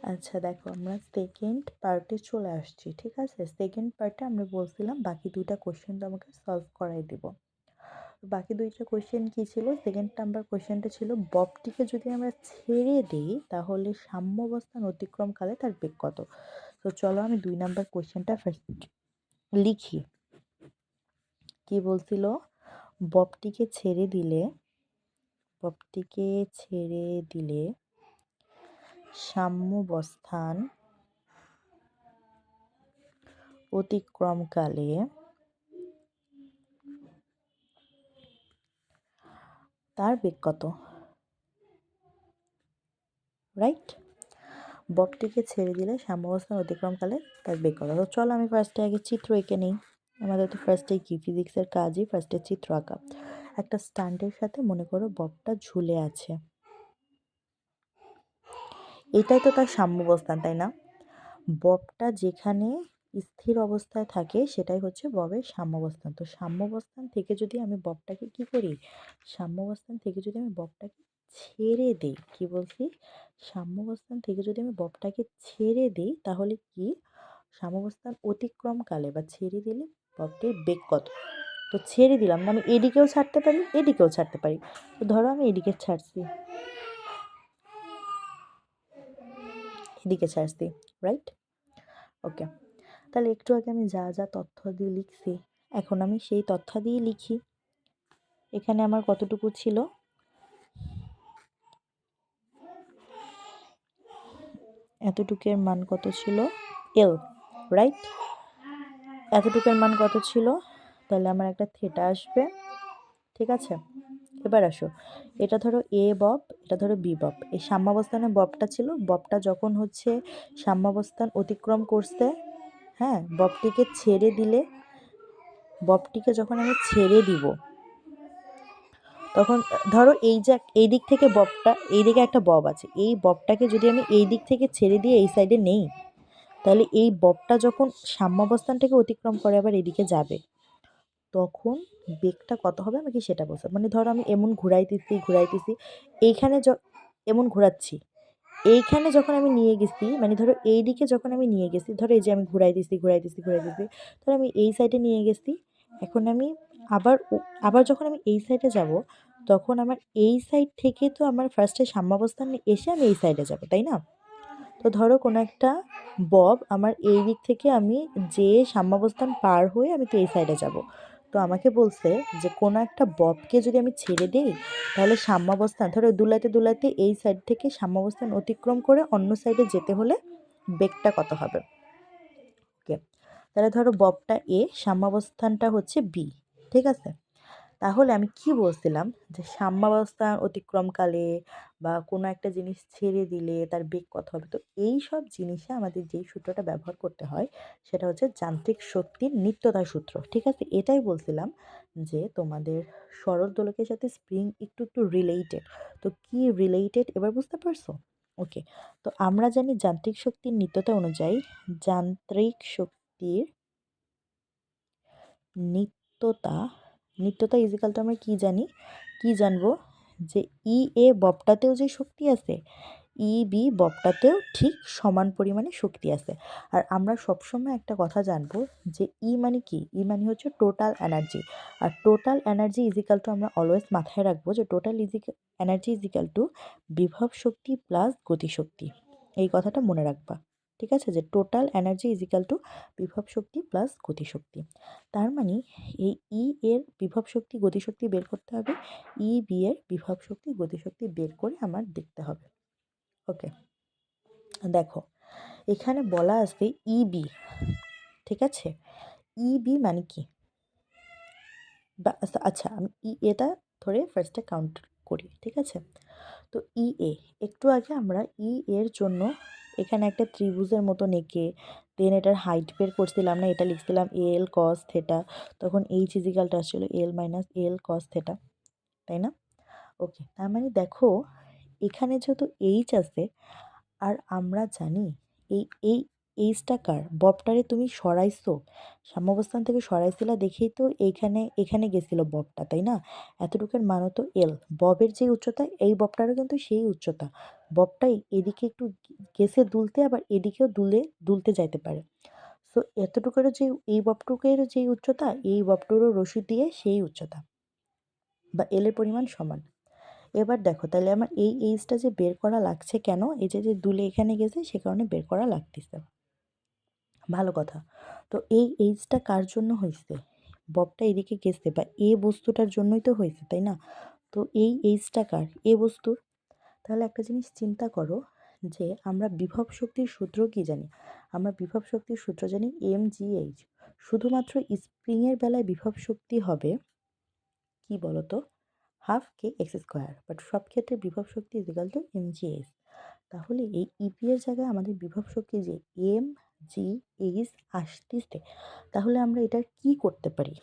আচ্ছা দেখো, আমরা সেকেন্ড পার্টে চলে আসছি। ঠিক আছে, সেকেন্ড পার্টে আমরা বলছিলাম বাকি দুইটা কোশ্চেন তোমাকে সলভ করাই দিব। বাকি দুইটা কোশ্চেন কী ছিল? সেকেন্ড নাম্বার কোশ্চেনটা ছিল ববটিকে যদি আমরা ছেড়ে দিই তাহলে সাম্যাবস্থান অতিক্রমকালে তার বেগ কত। তো চলো আমি 2 নাম্বার কোশ্চেনটা ফার্স্ট লিখি। কি বলছিল? ববটিকে ছেড়ে দিলে সাম্যাবস্থান অতিক্রমকালে তার বেগ কত। রাইট? ববটিকে ছেড়ে দিলে সাম্যাবস্থান অতিক্রমকালে তার বেগ কত। তো চলো আমি ফার্স্টে আগে চিত্র এঁকে নিই। আমাদের তো ফার্স্টে কি ফিজিক্সের কাজই ফার্স্টে চিত্র আঁকা। একটা স্ট্যান্ডের সাথে মনে করো ববটা ঝুলে আছে, এটাই তো তার সাম্যাবস্থান, তাই না? ববটা যেখানে স্থির অবস্থায় থাকে সেটাই হচ্ছে ববের সাম্যাবস্থান। তো সাম্যাবস্থান থেকে যদি আমি ববটাকে কি করি, সাম্যাবস্থান থেকে যদি আমি ববটাকে ছেড়ে দিই, কি বলছি, সাম্যাবস্থান থেকে যদি আমি ববটাকে ছেড়ে দিই তাহলে কি সাম্যাবস্থান অতিক্রমকালে বা ছেড়ে দিলে ববটির বেগ কত। তো ছেড়ে দিলাম না, আমি এদিকেও ছাড়তে পারি এদিকেও ছাড়তে পারি। তো ধরো আমি এদিকে ছাড়ছি, এদিকে ছাড়ছি, রাইট? ওকে, তাহলে একটু আগে আমি যা যা তথ্য দিয়ে লিখছি এখন আমি সেই তথ্য দিয়ে লিখি। এখানে আমার কতটুকু ছিল, এতটুকের মান কত ছিল, এল, রাইট? এতটুকের মান কত ছিল, তাহলে আমার একটা থিটা আসবে। ঠিক আছে, এবার আসো, এটা ধরো এ বব, এটা ধরো বি বব। এই সাম্যাবস্থানে ববটা ছিল, ববটা যখন হচ্ছে সাম্যাবস্থান অতিক্রম করছে, হ্যাঁ, ববটিকে ছেড়ে দিলে, ববটিকে যখন আমি ছেড়ে দিব তখন ধরো এই যে এই দিক থেকে ববটা, এই দিকে একটা বব আছে, এই ববটাকে যদি আমি এই দিক থেকে ছেড়ে দিয়ে এই সাইডে নেই তাহলে এই ববটা যখন সাম্যাবস্থানটাকে অতিক্রম করে আবার এদিকে যাবে তখন বেগটা কত হবে আমাকে সেটা বলছে। মানে ধরো আমি এমন ঘুরাইতেছি এইখানে এমন ঘোরাচ্ছি, এইখানে যখন আমি নিয়ে গেছি, মানে ধরো এই দিকে যখন আমি নিয়ে গেছি, ধরো এই যে আমি ঘুরাইতেছি ধরো আমি এই সাইডে নিয়ে গেছি, এখন আমি আবার আবার যখন আমি এই সাইডে যাব তখন আমার এই সাইড থেকে তো আমার ফার্স্টে সাম্যাবস্থান এসে আমি এই সাইডে যাব, তাই না? তো ধরো কোনো একটা বব আমার এই দিক থেকে আমি যে সাম্যাবস্থান পার হয়ে আমি তো এই সাইডে যাব। তো আমাকে বলছে যে কোনো একটা ববকে যদি আমি ছেড়ে দিই তাহলে সাম্যাবস্থান, ধরো দুলাতে এই সাইড থেকে সাম্যাবস্থান অতিক্রম করে অন্য সাইডে যেতে হলে বেগটা কত হবে। ওকে, তাহলে ধরো ববটা এ, সাম্যাবস্থানটা হচ্ছে বি। ঠিক আছে, তাহলে আমি কি বলছিলাম যে সাম্যাবস্থান অতিক্রমকালে বা কোনো একটা জিনিস ছেড়ে দিলে তার বেগ কত হবে। তো এই সব জিনিসে আমাদের যেই সূত্রটা ব্যবহার করতে হয় সেটা হচ্ছে যান্ত্রিক শক্তির নিত্যতা সূত্র। ঠিক আছে, এটাই বলছিলাম যে তোমাদের সরল দোলকের সাথে স্প্রিং একটু একটু রিলেটেড। তো কি রিলেটেড এবার বুঝতে পারছো? ওকে, তো আমরা জানি যান্ত্রিক শক্তির নিত্যতা অনুযায়ী যান্ত্রিক শক্তির নিত্যতা, নিত্যতা ইজিক্যাল টু আমরা কি জানি, কি জানবো, যে ই এ ববটাতেও যে শক্তি আছে ই বি ববটাতেও ঠিক সমান পরিমাণে শক্তি আছে। আর আমরা সবসময় একটা কথা জানবো যে ই মানে কি, ই মানে হচ্ছে টোটাল এনার্জি। আর টোটাল এনার্জি ইজিক্যাল টু আমরা অলওয়েজ মাথায় রাখবো যে টোটাল এনার্জি ইজিক্যাল টু বিভব শক্তি প্লাস গতিশক্তি। এই কথাটা মনে রাখবা। ঠিক আছে, যে টোটাল এনার্জি ইজিক্যাল টু বিভব শক্তি প্লাস গতিশক্তি। তার মানে এই ই এর বিভব শক্তি গতিশক্তি বের করতে হবে, ই বি এর বিভব শক্তি গতিশক্তি বের করে আমার দেখতে হবে। ওকে, দেখো এখানে বলা আছে ইবি। ঠিক আছে, ইবি মানে কি, আচ্ছা আমি এটা ধরে ফার্স্টে কাউন্ট করি। ঠিক আছে, তো ই এ, একটু আগে আমরা ই এর জন্য এখানে একটা ত্রিভুজের মতো এঁকে দেন এটার হাইট বের করছিলাম না, এটা লিখছিলাম এল কস থেটা, তখন এইচ ইজিক্যালটা আসছিল এল মাইনাস এল কস থেটা, তাই না? ওকে, তার মানে দেখো এখানে যেহেতু এইচ আছে আর আমরা জানি এই এই এইচটা কার? ববটারে তুমি সরাইছো, সাম্যাবস্থান থেকে সরাইছিলা দেখেই তো এখানে গেছিল ববটা, তাই না? এতটুকুর মানও তো এল। ববের যে উচ্চতা, এই ববটারও কিন্তু সেই উচ্চতা। ববটাই এদিকে একটু গেছে দুলতে, আবার এদিকেও দুলতে যাইতে পারে। সো এতটুকুরও যে এই ববটুকের যেই উচ্চতা, এই ববটুরও রশি দিয়ে সেই উচ্চতা বা এল এর পরিমাণ সমান। এবার দেখো তাহলে আমার এই এইচটা যে বের করা লাগছে কেন? এই যে দুলে এখানে গেছে সে কারণে বের করা লাগতেছে। ভালো কথা। তো এই এইচটা কার জন্য হইছে? ববটা এদিকে গেছে বা এ বস্তুটার জন্যই তো হয়েছে, তাই না? তো এই এইচটা কার? এ বস্তুর। তাহলে একটা জিনিস চিন্তা করো যে আমরা বিভব শক্তির সূত্র কি জানি? আমরা বিভব শক্তির সূত্র জানি mgh। শুধুমাত্র স্প্রিংয়ের বেলায় বিভব শক্তি হবে কি বলতো? Half K x square, but সব ক্ষেত্রে বিভব শক্তি ইজিক্যাল টু mgh। তাহলে এই ইপি এর জায়গায় আমাদের বিভব শক্তি যে এম জি এইচ আসতেছে, তাহলে আমরা এটা কি করতে পারি?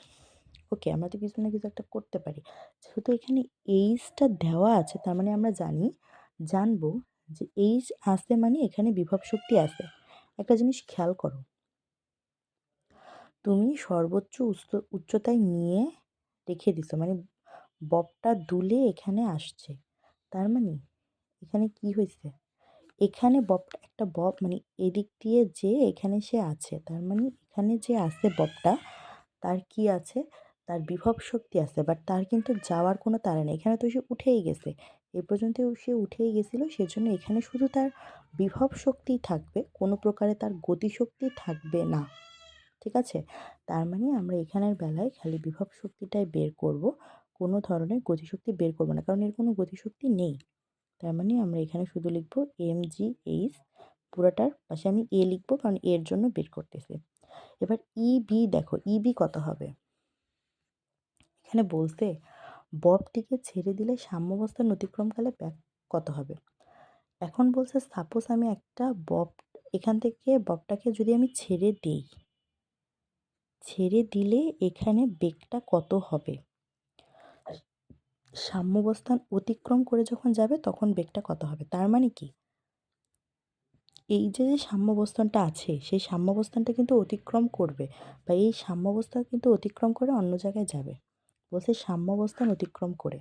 ওকে, আমরা তো কিছু না কিছু একটা করতে পারি। যেহেতু এখানে এইচটা দেওয়া আছে, তার মানে আমরা জানবো যে এইচ আছে মানে এখানে বিভব শক্তি আছে। একটা জিনিস খেয়াল করো, তুমি সর্বোচ্চ উচ্চতায় নিয়ে রেখে দিছো, মানে ববটা দুলে এখানে আসছে, তার মানে এখানে কি হয়েছে? এখানে ববটা একটা বব মানে এদিক দিয়ে যে এখানে সে আছে, তার মানে এখানে যে আছে ববটা, তার কি আছে? তার বিভব শক্তি আছে, বাট তার কিন্তু যাওয়ার কোনো তাড়া নেই। এখানে তো সে উঠেই গেছে, এ পর্যন্ত সে উঠেই গেছিল, সেজন্য এখানে শুধু তার বিভব শক্তিই থাকবে, কোনো প্রকারে তার গতিশক্তি থাকবে না। ঠিক আছে? তার মানে আমরা এখানের বেলায় খালি বিভব শক্তিটাই বের করব, কোনো ধরনের গতিশক্তি বের করব না, কারণ এর কোনো গতিশক্তি নেই। তার মানে আমরা এখানে শুধু লিখব mgh, পুরোটার পাশে আমি এ লিখব কারণ এর জন্য বের করতেছি। এবার ইবি দেখো, ইবি কত হবে? এখানে বলছে ববটিকে ছেড়ে দিলে সাম্যাবস্থান অতিক্রমকালে ব্যাক কত হবে। এখন বলছে সাপোজ আমি একটা বব, এখান থেকে ববটাকে যদি আমি ছেড়ে দিই, ছেড়ে দিলে এখানে বেগটা কত হবে? সাম্যাবস্থান অতিক্রম করে যখন যাবে তখন বেগটা কত হবে? তার মানে কি, এই যে সাম্যাবস্থানটা আছে সেই সাম্যাবস্থানটা কিন্তু অতিক্রম করবে, বা এই সাম্যাবস্থান কিন্তু অতিক্রম করে অন্য জায়গায় যাবে। বলছে সাম্যাবস্থান অতিক্রম করে,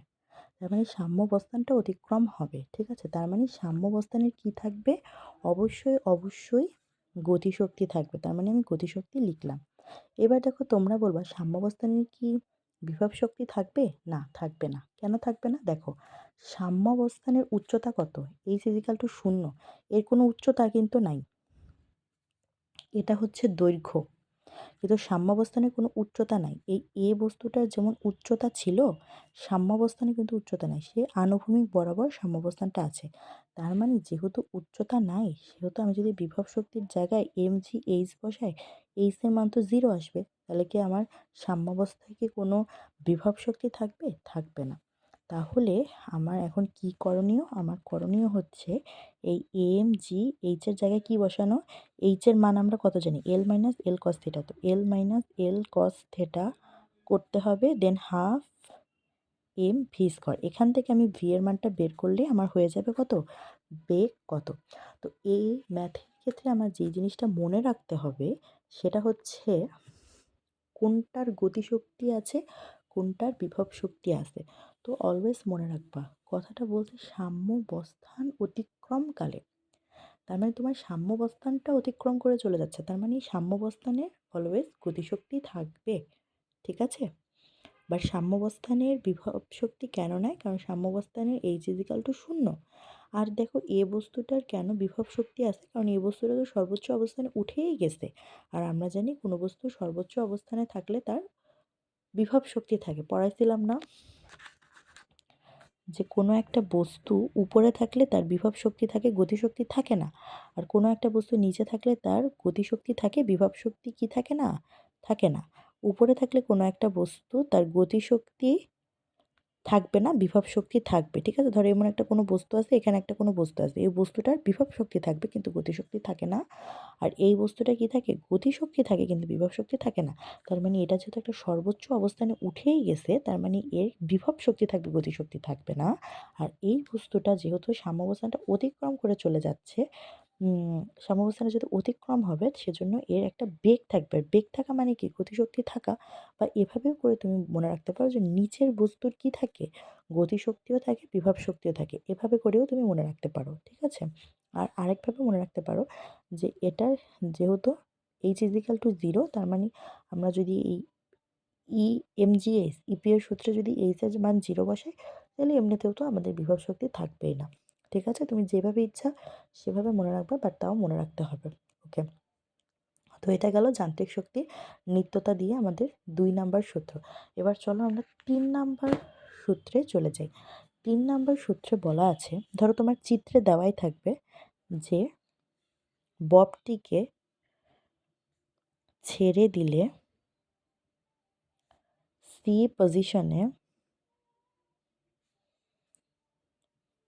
তার মানে সাম্যাবস্থানটা অতিক্রম হবে। ঠিক আছে? তার মানে সাম্যাবস্থানের কি থাকবে? অবশ্যই গতিশক্তি থাকবে। তার মানে আমি গতিশক্তি লিখলাম। এবার দেখো তোমরা বলবা সাম্যাবস্থানের কি বিভব শক্তি থাকবে? না, থাকবে না। কেন থাকবে না? দেখো, সাম্যাবস্থানের উচ্চতা কত? H is equal to 0। এর কোনো উচ্চতা কিন্তু নাই, এটা হচ্ছে দৈর্ঘ্য। কিন্তু সাম্যাবস্থানে কোনো উচ্চতা নাই। এই এ বস্তুটার যেমন উচ্চতা ছিল, সাম্যাবস্থানে কিন্তু উচ্চতা নাই, সে আনুভূমিক বরাবর সাম্যাবস্থানটা আছে। তার মানে যেহেতু উচ্চতা নাই, সেহেতু আমি যদি বিভব শক্তির জায়গায় mgh বসাই, এইচ এর মান তো 0 আসবে। তাহলে কি আমার সাম্যাবস্থায় কি কোনো বিভব শক্তি থাকবে? থাকবে না। তাহলে আমার এখন কি করণীয়? আমার করণীয় হচ্ছে এই mgh এর জায়গায় কি বসানো? এইচ এর মান আমরা কত জানি? l minus l cos theta. তো l minus l cos theta করতে হবে, দেন হাফ এম ভি স্কোয়ার। এখান থেকে আমি ভি এর মানটা বের করলে আমার হয়ে যাবে কত? বেগ কত। তো এই ম্যাথের ক্ষেত্রে আমার যে জিনিসটা মনে রাখতে হবে সেটা হচ্ছে কোনটার গতিশক্তি আছে, কোনটার বিভব শক্তি আছে। তো অলওয়েজ মনে রাখবা, কথাটা বলছে সাম্যাবস্থান অতিক্রমকালে। তার মানে তোমার সাম্যাবস্থানটা অতিক্রম করে চলে যাচ্ছে, তার মানে সাম্যাবস্থানে অলওয়েজ গতিশক্তি থাকবে। ঠিক আছে? বা সাম্যাবস্থানের বিভব শক্তি কেন নেয়? কারণ সাম্যাবস্থানের এইচ ইজিক্যাল টু 0। আর দেখো এ বস্তুটার কেন বিভব শক্তি আছে? কারণ এই বস্তুটা তো সর্বোচ্চ অবস্থানে উঠেই গেছে, আর আমরা জানি কোনো বস্তু সর্বোচ্চ অবস্থানে থাকলে তার বিভব শক্তি থাকে। পড়াইছিলাম না যে কোনো একটা বস্তু উপরে থাকলে তার বিভব শক্তি থাকে, গতিশক্তি থাকে না। আর কোনো একটা বস্তু নিচে থাকলে তার গতিশক্তি থাকে, বিভব শক্তি কি থাকে না? থাকে না। উপরে থাকলে কোনো একটা বস্তু তার গতিশক্তি থাকবে না, বিভব শক্তি থাকবে। ঠিক আছে? ধরো এমন একটা কোনো বস্তু আছে, এখানে একটা কোনো বস্তু আছে, এই বস্তুটার বিভব শক্তি থাকবে কিন্তু গতিশক্তি থাকে না। আর এই বস্তুটা কি থাকে? গতিশক্তি থাকে কিন্তু বিভব শক্তি থাকে না। তার মানে এটা যেহেতু একটা সর্বোচ্চ অবস্থানে উঠেই গেছে, তার মানে এর বিভব শক্তি থাকবে, গতিশক্তি থাকবে না। আর এই বস্তুটা যেহেতু সাম্যাবস্থানটা অতিক্রম করে চলে যাচ্ছে, সাম্যাবস্থানে যদি অতিক্রম হবে সেজন্য এর একটা বেগ থাকবে। আর বেগ থাকা মানে কি? গতিশক্তি থাকা, বা এভাবেও করে তুমি মনে রাখতে পারো যে নিচের বস্তুর কি থাকে? গতিশক্তিও থাকে, বিভব শক্তিও থাকে। এভাবে করেও তুমি মনে রাখতে পারো। ঠিক আছে? আর আরেকভাবে মনে রাখতে পারো যে এটার যেহেতু h=0, তার মানে আমরা যদি এই EMGS ইপি এর সূত্রে যদি এইচ এর মান 0 বসাই, তাহলে এমনিতেও তো আমাদের বিভব শক্তি থাকবেই না। ঠিক আছে? তুমি যেভাবে ইচ্ছা সেভাবে মনে রাখবা, বাট তাও মনে রাখতে হবে। ওকে? তো এটা গেল যান্ত্রিক শক্তি নিত্যতা দিয়ে আমাদের ২ নাম্বার সূত্র। এবার চলো আমরা ৩ নাম্বার সূত্রে চলে যাই। ৩ নাম্বার সূত্রে বলা আছে, ধরো তোমার চিত্রে দেওয়াই থাকবে যে ববটিকে ছেড়ে দিলে সি পজিশনে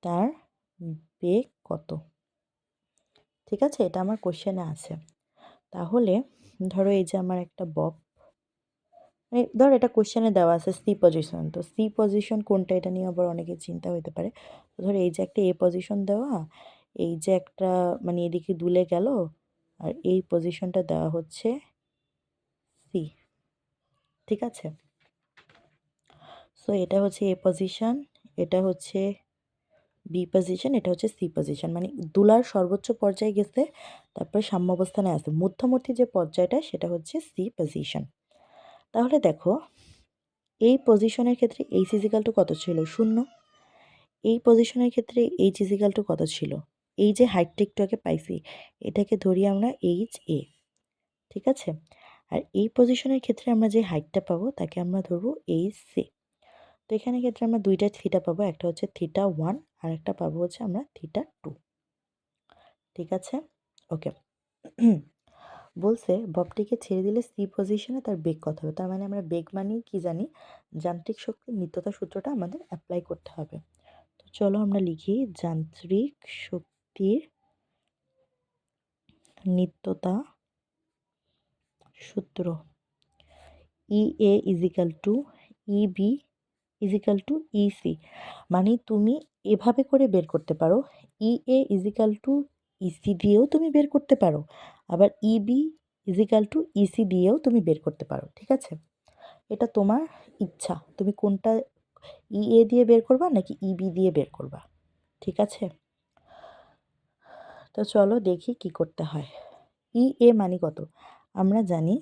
তার বেগ কত? ঠিক আছে? এটা আমার কোয়েশ্চেনে আছে। তাহলে ধরো এই যে আমার একটা বব, মানে ধর এটা কোয়েশ্চেনে দেওয়া আছে সি পজিশন, তো সি পজিশন কোনটা এটা নিয়ে আবার অনেকের চিন্তা হতে পারে। তো ধরো এই যে একটা এ পজিশন দেওয়া, এই যে একটা মানে এদিকে দুলে গেল, আর এই পজিশনটা দেওয়া হচ্ছে সি। ঠিক আছে? সো এটা হচ্ছে এ পজিশন, এটা হচ্ছে বি পজিশন, এটা হচ্ছে সি পজিশন। মানে দুলার সর্বোচ্চ পর্যায়ে গেছে, তারপরে সাম্যাবস্থানে আছে, মধ্যবর্তী যে পর্যায়টা সেটা হচ্ছে সি পজিশন। তাহলে দেখো এই পজিশনের ক্ষেত্রে এইচ ইজিক্যাল টু কত ছিল? 0। এই পজিশনের ক্ষেত্রে এইচ ইজিক্যাল টু কত ছিল? এই যে হাইটটা একটু আগে পাইছি, এটাকে ধরি আমরা এইচ এ। ঠিক আছে? আর এই পজিশনের ক্ষেত্রে আমরা যে হাইটটা পাবো তাকে আমরা ধরবো এইচ সি। তো এখানে ক্ষেত্রে আমরা দুইটা থিটা পাবো, একটা হচ্ছে θ1 আর একটা পাবো হচ্ছে আমরা θ2। ঠিক আছে? ওকে। বলছে ববটিকে ছেড়ে দিলে সি পজিশনে তার বেগ কত হবে? তার মানে আমরা বেগ মানেই কি জানি? যান্ত্রিক শক্তির নিত্যতা সূত্রটা আমাদের অ্যাপ্লাই করতে হবে। তো চলো আমরা লিখি যান্ত্রিক শক্তির নিত্যতা সূত্র EA is equal to EB is equal to EC। মানে তুমি এভাবে করে বের করতে পারো, EA ইজিক্যাল টু EC দিয়েও তুমি বের করতে পারো, আবার EB ইজিক্যাল টু EC দিয়েও তুমি বের করতে পারো। ঠিক আছে? এটা তোমার ইচ্ছা, তুমি কোনটা EA দিয়ে বের করবা নাকি EB দিয়ে বের করবা। ঠিক আছে? তো চলো দেখি কি করতে হয়। EA মানে কত? আমরা জানি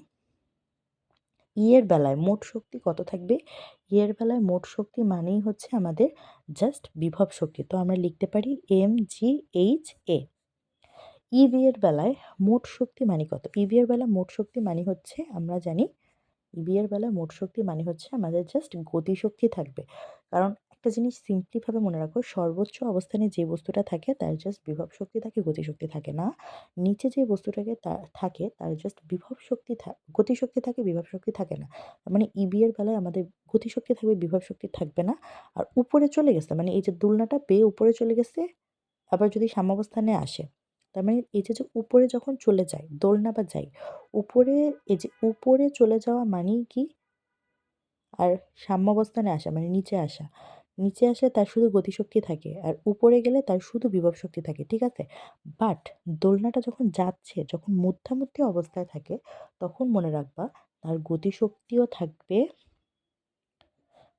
এর বেলায় মোট শক্তি কত থাকবে? এর বেলায় মোট শক্তি মানেই হচ্ছে আমাদের জাস্ট বিভব শক্তি। তো আমরা লিখতে পারি mgHa। ইবি এর বেলায় মোট শক্তি মানে কত? ইবি এর বেলায় মোট শক্তি মানে হচ্ছে আমরা জানি ইবি এর বেলায় মোট শক্তি মানে হচ্ছে আমাদের জাস্ট গতিশক্তি থাকবে। কারণ একটা জিনিস সিম্পলিভাবে মনে রাখো, সর্বোচ্চ অবস্থানে যে বস্তুটা থাকে তার জাস্ট বিভব শক্তি থাকে, গতিশক্তি থাকে না। নিচে যে বস্তুটাকে থাকে তার জাস্ট বিভব শক্তি গতিশক্তি থাকে, বিভব শক্তি থাকে না। তার মানে ইবি এর বেলায় আমাদের গতিশক্তি থাকবে, বিভব শক্তি থাকবে না। আর উপরে চলে গেছে মানে এই যে দোলনাটা বেয়ে উপরে চলে গেছে, আবার যদি সাম্যাবস্থানে আসে, তার মানে এই যে উপরে যখন চলে যায় দোলনা বা যাই উপরে, এই যে উপরে চলে যাওয়া মানেই কি? আর সাম্যাবস্থানে আসা মানে নিচে আসা। নিচে আসলে তার শুধু গতিশক্তি থাকে, আর উপরে গেলে তার শুধু বিভব শক্তি থাকে। ঠিক আছে? বাট দোলনাটা যখন যাচ্ছে, যখন মধ্যামধ্যি অবস্থায় থাকে, তখন মনে রাখবা তার গতিশক্তিও থাকবে,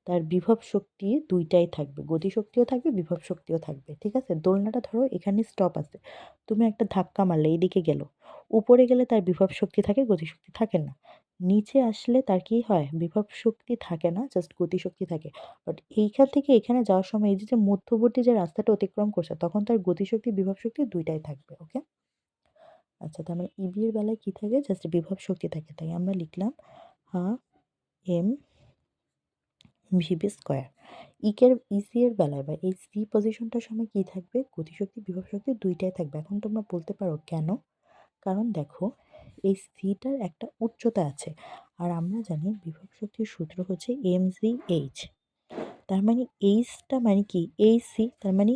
তার বিভব শক্তি দুইটাই থাকবে। গতিশক্তিও থাকবে, বিভব শক্তিও থাকবে। ঠিক আছে? দোলনাটা ধরো এখানে স্টপ আছে, তুমি একটা ধাক্কা মারলে এইদিকে গেল, উপরে গেলে তার বিভব শক্তি থাকে, গতিশক্তি থাকে না। নিচে আসলে তার কি হয়? বিভব শক্তি থাকে না, জাস্ট গতিশক্তি থাকে। বাট এইখান থেকে এখানে যাওয়ার সময় এই যে মধ্যবর্তী যে রাস্তাটা অতিক্রম করছে, তখন তার গতিশক্তি বিভব শক্তি দুইটাই থাকবে। ওকে? আচ্ছা, তার মানে ইবি এর বেলায় কি থাকে? জাস্ট বিভব শক্তি থাকে। তাই আমরা লিখলাম half M VB square. EC এর বেলায় বা এই সি পজিশনটার সময় কি থাকবে? গতিশক্তি, বিভব শক্তি দুইটাই থাকবে। এখন তোমরা বলতে পারো কেন? কারণ দেখো এই সিটার একটা উচ্চতা আছে, আর আমরা জানি বিভব শক্তির সূত্র হচ্ছে mgh। তার মানে এইচটা মানে কি? এই সি, তার মানে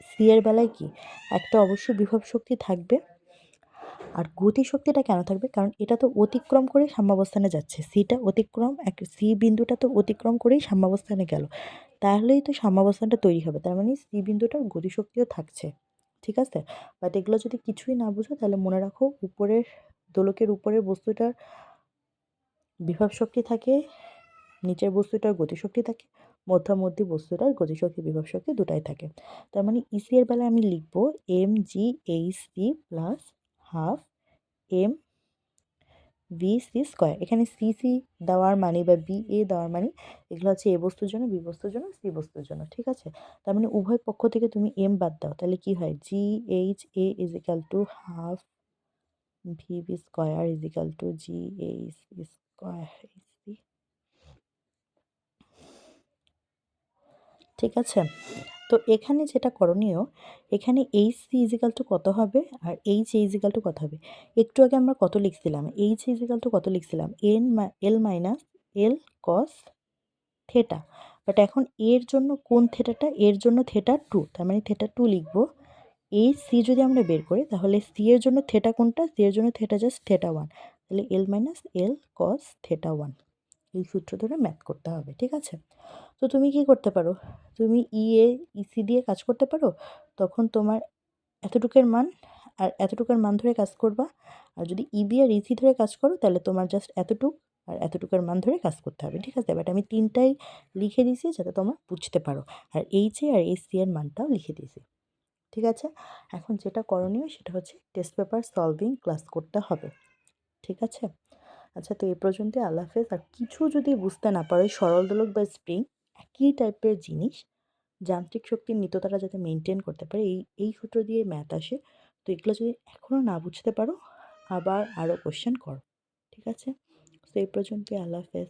সি এর বেলায় কি একটা অবশ্যই বিভব শক্তি থাকবে। আর গতিশক্তিটা কেন থাকবে? কারণ এটা তো অতিক্রম করে সাম্যাবস্থানে যাচ্ছে, সিটা অতিক্রম, সি বিন্দুটা তো অতিক্রম করেই সাম্যাবস্থানে গেল, তাহলেই তো সাম্যাবস্থানটা তৈরি হবে। তার মানে সি বিন্দুটার গতিশক্তিও থাকছে। ঠিক ঠিক আছে? বাট এগুলো যদি কিছুই না বুঝো তাহলে মনে রাখো উপরের দোলকের উপরের বস্তুটার বিভব শক্তি থাকে, নিচের বস্তুটার গতিশক্তি থাকে, মধ্যামধ্যি বস্তুটার গতিশক্তি বিভব শক্তি দুটাই থাকে। তার মানে ইসি এর বেলায় আমি লিখব mg/h/c plus half M V C square. এখানে সি সি দেওয়ার মানে বা বি এ দেওয়ার মানে এগুলো হচ্ছে এ বস্তুর জন্য, বি বস্তুর জন্য, সি বস্তুর জন্য, ঠিক আছে? তার মানে উভয় পক্ষ থেকে তুমি এম বাদ দাও, তাহলে কি হয়, GHA is equal to half V B square is equal to GH square, ঠিক আছে? তো এখানে যেটা করণীয়, এখানে এইচ সি ইজিক্যাল টু কত হবে আর এইচ এ ইজিক্যাল টু কত হবে? একটু আগে আমরা কত লিখছিলাম, এইচ ইজিক্যাল টু কত লিখছিলাম, l minus l cos theta. But এখন এর জন্য কোন থেটাটা, এর জন্য থেটা টু, তার মানে থেটা টু লিখবো। এইচ সি যদি আমরা বের করি তাহলে সি এর জন্য থেটা কোনটা, সি এর জন্য থেটা জাস্ট থেটা ওয়ান, তাহলে এল minus l cos theta one. এই সূত্র ধরে ম্যাথ করতে হবে, ঠিক আছে? তো তুমি কি করতে পারো, তুমি ইএ ইসি দিয়ে কাজ করতে পারো, তখন তোমার এতটুকের মান আর এতটুকুর মান ধরে কাজ করবা। আর যদি ইবি আর ইসি ধরে কাজ করো তাহলে তোমার জাস্ট এতটুক আর এতটুকুর মান ধরে কাজ করতে হবে, ঠিক আছে? বাট আমি তিনটাই লিখে দিয়েছি যাতে তোমরা বুঝতে পারো, আর এইচ এ আর এইচ সি এর মানটাও লিখে দিয়েছি, ঠিক আছে? এখন যেটা করণীয় সেটা হচ্ছে টেস্ট পেপার সলভিং ক্লাস করতে হবে, ঠিক আছে? আচ্ছা, তো এই পর্যন্তই, আল্লাহ হাফেজ। আর কিছু যদি বুঝতে না পারো, সরল দোলক বা স্প্রিং একই টাইপের জিনিস, যান্ত্রিক শক্তির নিত্যতাটা যাতে মেনটেন করতে পারে, এই সূত্র দিয়ে ম্যাথ আসে। তো এগুলো যদি এখনও না বুঝতে পারো, আবার আরও কোশ্চেন করো, ঠিক আছে? তো এই পর্যন্তই, আল্লাহ হাফেজ।